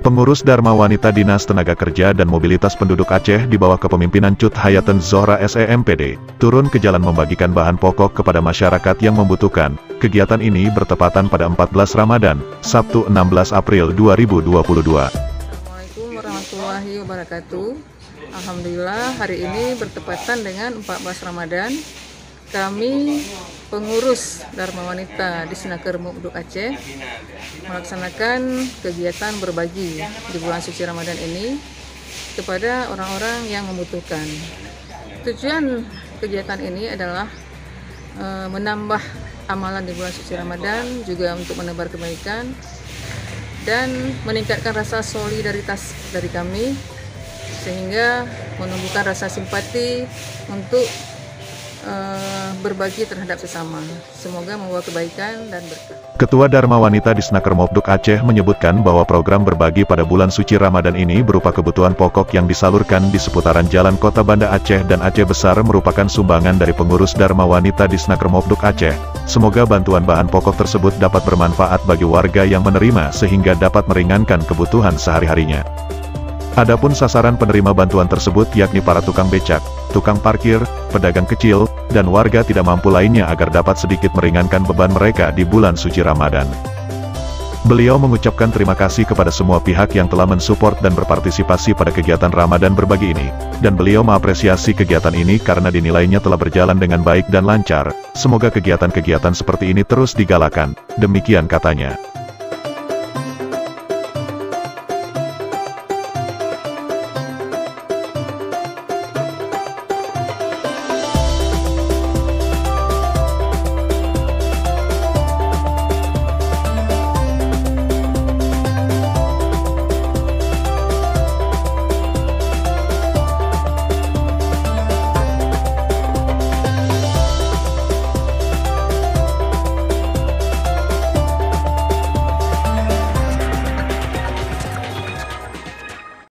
Pengurus Dharma Wanita Dinas Tenaga Kerja dan Mobilitas Penduduk Aceh di bawah kepemimpinan Cut Hayaten Zohra SEMPD, turun ke jalan membagikan bahan pokok kepada masyarakat yang membutuhkan. Kegiatan ini bertepatan pada 14 Ramadan, Sabtu 16 April 2022. Assalamualaikum warahmatullahi wabarakatuh. Alhamdulillah hari ini bertepatan dengan 14 Ramadan. Kami pengurus Dharma Wanita di Snaker Mubduk Aceh melaksanakan kegiatan berbagi di bulan suci Ramadan ini kepada orang-orang yang membutuhkan. Tujuan kegiatan ini adalah menambah amalan di bulan suci Ramadan, juga untuk menebar kebaikan dan meningkatkan rasa solidaritas dari kami, sehingga menumbuhkan rasa simpati untuk berbagi terhadap sesama. Semoga membawa kebaikan dan berkah. Ketua Dharma Wanita di Snaker Mubduk Aceh menyebutkan bahwa program berbagi pada bulan suci Ramadan ini berupa kebutuhan pokok yang disalurkan di seputaran Jalan Kota Banda Aceh dan Aceh Besar merupakan sumbangan dari pengurus Dharma Wanita di Snaker Mubduk Aceh. Semoga bantuan bahan pokok tersebut dapat bermanfaat bagi warga yang menerima sehingga dapat meringankan kebutuhan sehari-harinya. Adapun sasaran penerima bantuan tersebut yakni para tukang becak, tukang parkir, pedagang kecil, dan warga tidak mampu lainnya agar dapat sedikit meringankan beban mereka di bulan suci Ramadan. Beliau mengucapkan terima kasih kepada semua pihak yang telah mensupport dan berpartisipasi pada kegiatan Ramadan berbagi ini, dan beliau mengapresiasi kegiatan ini karena dinilainya telah berjalan dengan baik dan lancar. Semoga kegiatan-kegiatan seperti ini terus digalakan, demikian katanya.